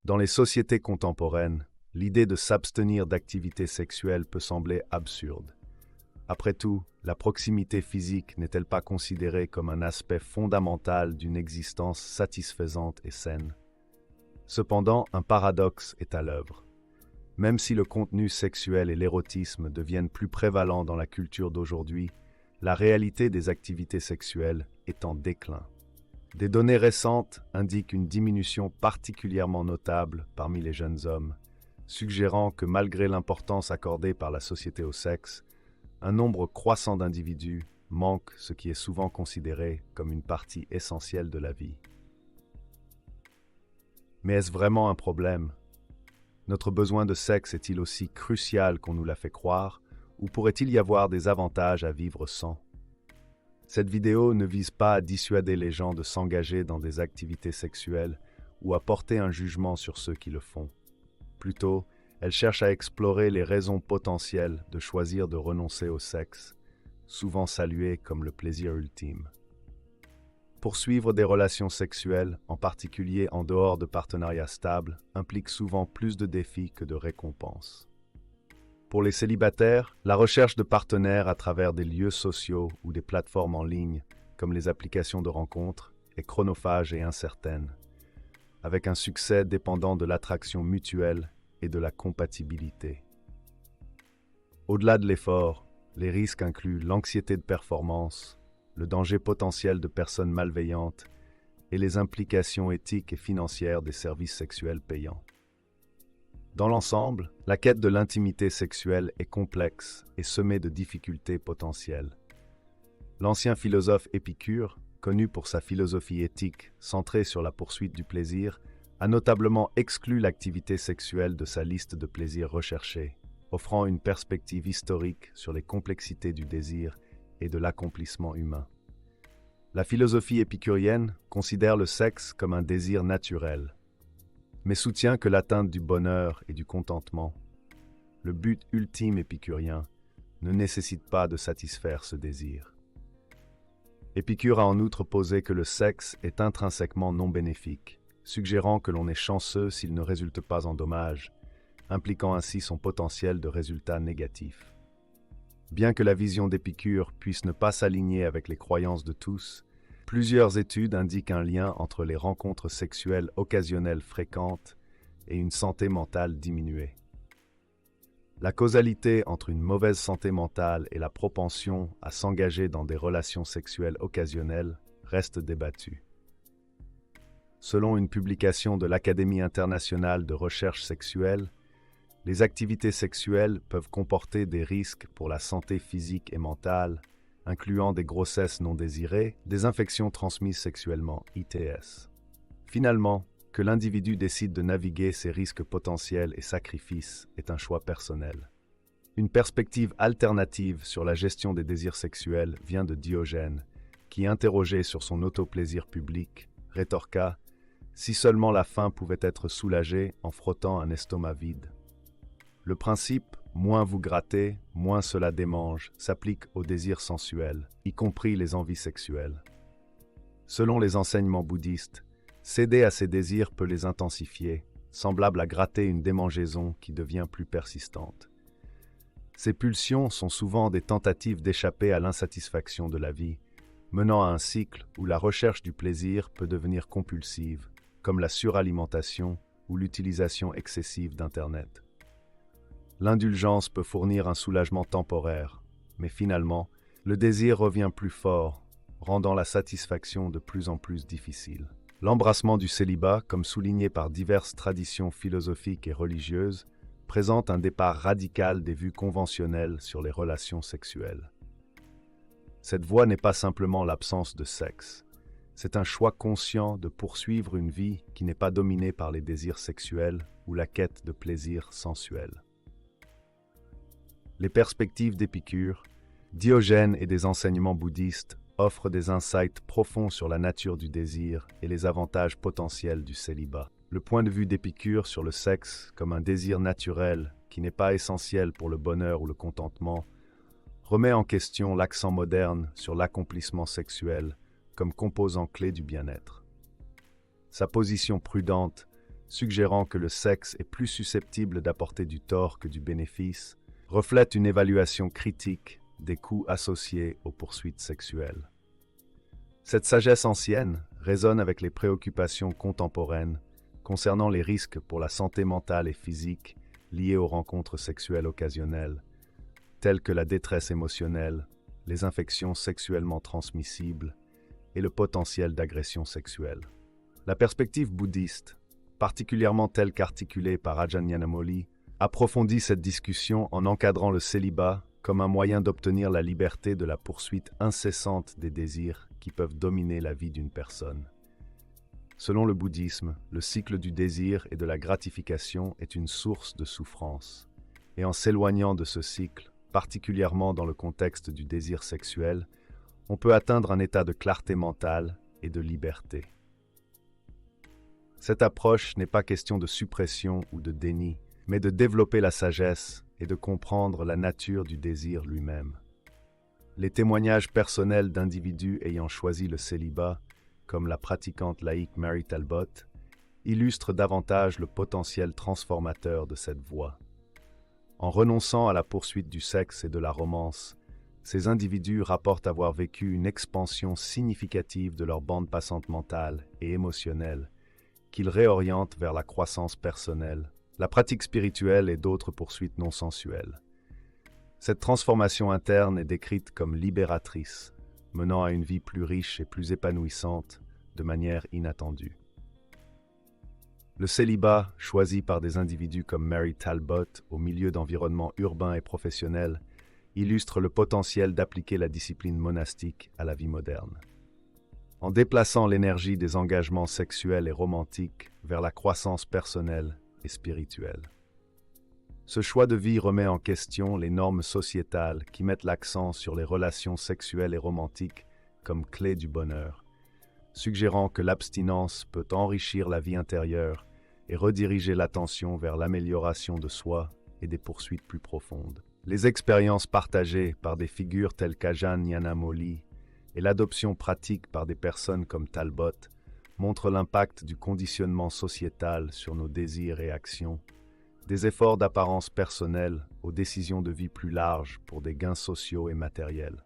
Dans les sociétés contemporaines, l'idée de s'abstenir d'activités sexuelles peut sembler absurde. Après tout, la proximité physique n'est-elle pas considérée comme un aspect fondamental d'une existence satisfaisante et saine? Cependant, un paradoxe est à l'œuvre. Même si le contenu sexuel et l'érotisme deviennent plus prévalents dans la culture d'aujourd'hui, la réalité des activités sexuelles est en déclin. Des données récentes indiquent une diminution particulièrement notable parmi les jeunes hommes, suggérant que malgré l'importance accordée par la société au sexe, un nombre croissant d'individus manque ce qui est souvent considéré comme une partie essentielle de la vie. Mais est-ce vraiment un problème? Notre besoin de sexe est-il aussi crucial qu'on nous l'a fait croire, ou pourrait-il y avoir des avantages à vivre sans? Cette vidéo ne vise pas à dissuader les gens de s'engager dans des activités sexuelles ou à porter un jugement sur ceux qui le font. Plutôt, elle cherche à explorer les raisons potentielles de choisir de renoncer au sexe, souvent salué comme le plaisir ultime. Poursuivre des relations sexuelles, en particulier en dehors de partenariats stables, implique souvent plus de défis que de récompenses. Pour les célibataires, la recherche de partenaires à travers des lieux sociaux ou des plateformes en ligne, comme les applications de rencontres, est chronophage et incertaine, avec un succès dépendant de l'attraction mutuelle et de la compatibilité. Au-delà de l'effort, les risques incluent l'anxiété de performance, le danger potentiel de personnes malveillantes et les implications éthiques et financières des services sexuels payants. Dans l'ensemble, la quête de l'intimité sexuelle est complexe et semée de difficultés potentielles. L'ancien philosophe Épicure, connu pour sa philosophie éthique centrée sur la poursuite du plaisir, a notablement exclu l'activité sexuelle de sa liste de plaisirs recherchés, offrant une perspective historique sur les complexités du désir et de l'accomplissement humain. La philosophie épicurienne considère le sexe comme un désir naturel, mais soutient que l'atteinte du bonheur et du contentement, le but ultime épicurien, ne nécessite pas de satisfaire ce désir. Épicure a en outre posé que le sexe est intrinsèquement non bénéfique, suggérant que l'on est chanceux s'il ne résulte pas en dommages, impliquant ainsi son potentiel de résultats négatifs. Bien que la vision d'Épicure puisse ne pas s'aligner avec les croyances de tous, plusieurs études indiquent un lien entre les rencontres sexuelles occasionnelles fréquentes et une santé mentale diminuée. La causalité entre une mauvaise santé mentale et la propension à s'engager dans des relations sexuelles occasionnelles reste débattue. Selon une publication de l'Académie internationale de recherche sexuelle, les activités sexuelles peuvent comporter des risques pour la santé physique et mentale, incluant des grossesses non désirées, des infections transmises sexuellement, ITS. Finalement, que l'individu décide de naviguer ces risques potentiels et sacrifices est un choix personnel. Une perspective alternative sur la gestion des désirs sexuels vient de Diogène, qui, interrogé sur son autoplaisir public, rétorqua « Si seulement la faim pouvait être soulagée en frottant un estomac vide ». Le principe « moins vous grattez, moins cela démange » s'applique aux désirs sensuels, y compris les envies sexuelles. Selon les enseignements bouddhistes, céder à ces désirs peut les intensifier, semblable à gratter une démangeaison qui devient plus persistante. Ces pulsions sont souvent des tentatives d'échapper à l'insatisfaction de la vie, menant à un cycle où la recherche du plaisir peut devenir compulsive, comme la suralimentation ou l'utilisation excessive d'Internet. L'indulgence peut fournir un soulagement temporaire, mais finalement, le désir revient plus fort, rendant la satisfaction de plus en plus difficile. L'embrassement du célibat, comme souligné par diverses traditions philosophiques et religieuses, présente un départ radical des vues conventionnelles sur les relations sexuelles. Cette voie n'est pas simplement l'absence de sexe, c'est un choix conscient de poursuivre une vie qui n'est pas dominée par les désirs sexuels ou la quête de plaisir sensuel. Les perspectives d'Épicure, Diogène et des enseignements bouddhistes offrent des insights profonds sur la nature du désir et les avantages potentiels du célibat. Le point de vue d'Épicure sur le sexe comme un désir naturel qui n'est pas essentiel pour le bonheur ou le contentement remet en question l'accent moderne sur l'accomplissement sexuel comme composant clé du bien-être. Sa position prudente suggérant que le sexe est plus susceptible d'apporter du tort que du bénéfice, reflète une évaluation critique des coûts associés aux poursuites sexuelles. Cette sagesse ancienne résonne avec les préoccupations contemporaines concernant les risques pour la santé mentale et physique liés aux rencontres sexuelles occasionnelles, telles que la détresse émotionnelle, les infections sexuellement transmissibles et le potentiel d'agression sexuelle. La perspective bouddhiste, particulièrement telle qu'articulée par Ajahn Nyanamoli, approfondit cette discussion en encadrant le célibat comme un moyen d'obtenir la liberté de la poursuite incessante des désirs qui peuvent dominer la vie d'une personne. Selon le bouddhisme, le cycle du désir et de la gratification est une source de souffrance, et en s'éloignant de ce cycle, particulièrement dans le contexte du désir sexuel, on peut atteindre un état de clarté mentale et de liberté. Cette approche n'est pas question de suppression ou de déni, mais de développer la sagesse et de comprendre la nature du désir lui-même. Les témoignages personnels d'individus ayant choisi le célibat, comme la pratiquante laïque Mary Talbot, illustrent davantage le potentiel transformateur de cette voie. En renonçant à la poursuite du sexe et de la romance, ces individus rapportent avoir vécu une expansion significative de leur bande passante mentale et émotionnelle, qu'ils réorientent vers la croissance personnelle, la pratique spirituelle et d'autres poursuites non sensuelles. Cette transformation interne est décrite comme libératrice, menant à une vie plus riche et plus épanouissante de manière inattendue. Le célibat, choisi par des individus comme Mary Talbot au milieu d'environnements urbains et professionnels, illustre le potentiel d'appliquer la discipline monastique à la vie moderne. En déplaçant l'énergie des engagements sexuels et romantiques vers la croissance personnelle et spirituelle. Ce choix de vie remet en question les normes sociétales qui mettent l'accent sur les relations sexuelles et romantiques comme clé du bonheur, suggérant que l'abstinence peut enrichir la vie intérieure et rediriger l'attention vers l'amélioration de soi et des poursuites plus profondes. Les expériences partagées par des figures telles qu'Ajahn Nyanamoli et l'adoption pratique par des personnes comme Talbot montrent l'impact du conditionnement sociétal sur nos désirs et actions, des efforts d'apparence personnelle aux décisions de vie plus larges pour des gains sociaux et matériels.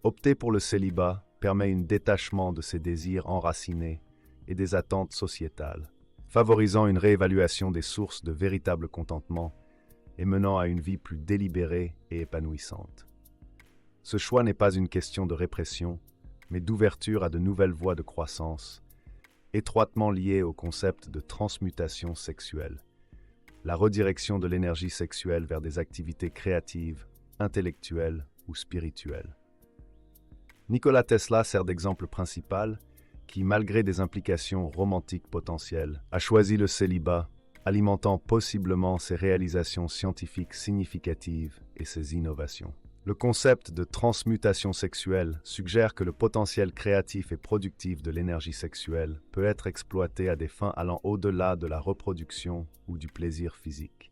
Opter pour le célibat permet un détachement de ces désirs enracinés et des attentes sociétales, favorisant une réévaluation des sources de véritable contentement et menant à une vie plus délibérée et épanouissante. Ce choix n'est pas une question de répression, mais d'ouverture à de nouvelles voies de croissance, étroitement liées au concept de transmutation sexuelle, la redirection de l'énergie sexuelle vers des activités créatives, intellectuelles ou spirituelles. Nikola Tesla sert d'exemple principal qui, malgré des implications romantiques potentielles, a choisi le célibat, alimentant possiblement ses réalisations scientifiques significatives et ses innovations. Le concept de transmutation sexuelle suggère que le potentiel créatif et productif de l'énergie sexuelle peut être exploité à des fins allant au-delà de la reproduction ou du plaisir physique.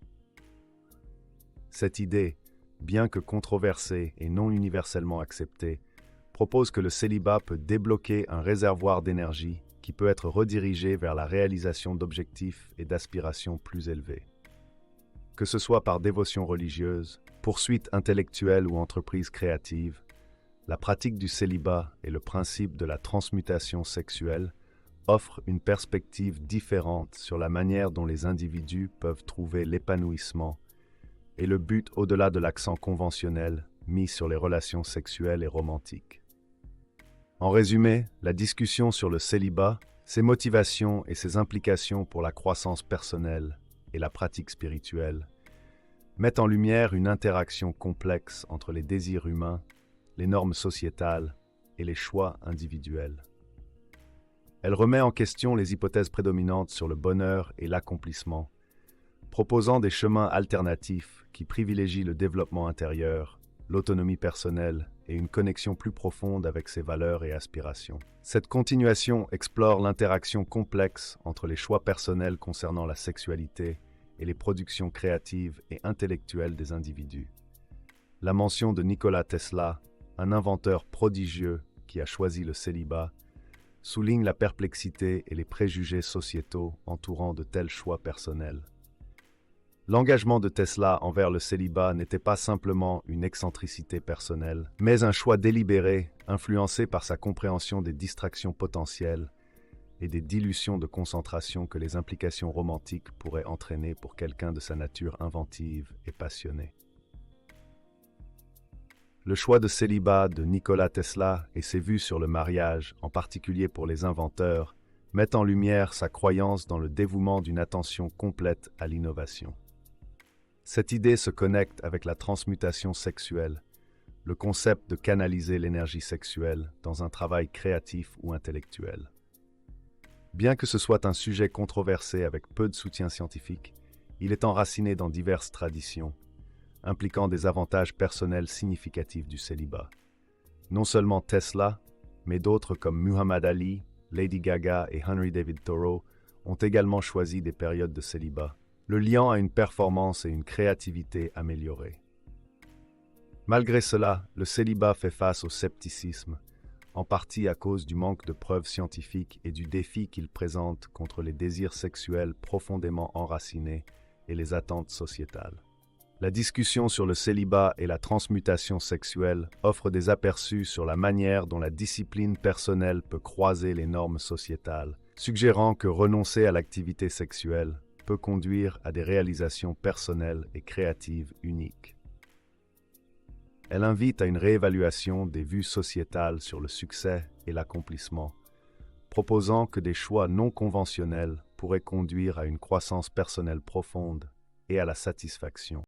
Cette idée, bien que controversée et non universellement acceptée, propose que le célibat peut débloquer un réservoir d'énergie qui peut être redirigé vers la réalisation d'objectifs et d'aspirations plus élevés. Que ce soit par dévotion religieuse, poursuite intellectuelle ou entreprise créative, la pratique du célibat et le principe de la transmutation sexuelle offrent une perspective différente sur la manière dont les individus peuvent trouver l'épanouissement et le but au-delà de l'accent conventionnel mis sur les relations sexuelles et romantiques. En résumé, la discussion sur le célibat, ses motivations et ses implications pour la croissance personnelle et la pratique spirituelle mettent en lumière une interaction complexe entre les désirs humains, les normes sociétales et les choix individuels. Elle remet en question les hypothèses prédominantes sur le bonheur et l'accomplissement, proposant des chemins alternatifs qui privilégient le développement intérieur, l'autonomie personnelle et une connexion plus profonde avec ses valeurs et aspirations. Cette continuation explore l'interaction complexe entre les choix personnels concernant la sexualité et les productions créatives et intellectuelles des individus. La mention de Nikola Tesla, un inventeur prodigieux qui a choisi le célibat, souligne la perplexité et les préjugés sociétaux entourant de tels choix personnels. L'engagement de Tesla envers le célibat n'était pas simplement une excentricité personnelle, mais un choix délibéré, influencé par sa compréhension des distractions potentielles et des dilutions de concentration que les implications romantiques pourraient entraîner pour quelqu'un de sa nature inventive et passionnée. Le choix de célibat de Nikola Tesla et ses vues sur le mariage, en particulier pour les inventeurs, mettent en lumière sa croyance dans le dévouement d'une attention complète à l'innovation. Cette idée se connecte avec la transmutation sexuelle, le concept de canaliser l'énergie sexuelle dans un travail créatif ou intellectuel. Bien que ce soit un sujet controversé avec peu de soutien scientifique, il est enraciné dans diverses traditions, impliquant des avantages personnels significatifs du célibat. Non seulement Tesla, mais d'autres comme Muhammad Ali, Lady Gaga et Henry David Thoreau ont également choisi des périodes de célibat, le liant à une performance et une créativité améliorées. Malgré cela, le célibat fait face au scepticisme, en partie à cause du manque de preuves scientifiques et du défi qu'il présente contre les désirs sexuels profondément enracinés et les attentes sociétales. La discussion sur le célibat et la transmutation sexuelle offre des aperçus sur la manière dont la discipline personnelle peut croiser les normes sociétales, suggérant que renoncer à l'activité sexuelle peut conduire à des réalisations personnelles et créatives uniques. Elle invite à une réévaluation des vues sociétales sur le succès et l'accomplissement, proposant que des choix non conventionnels pourraient conduire à une croissance personnelle profonde et à la satisfaction.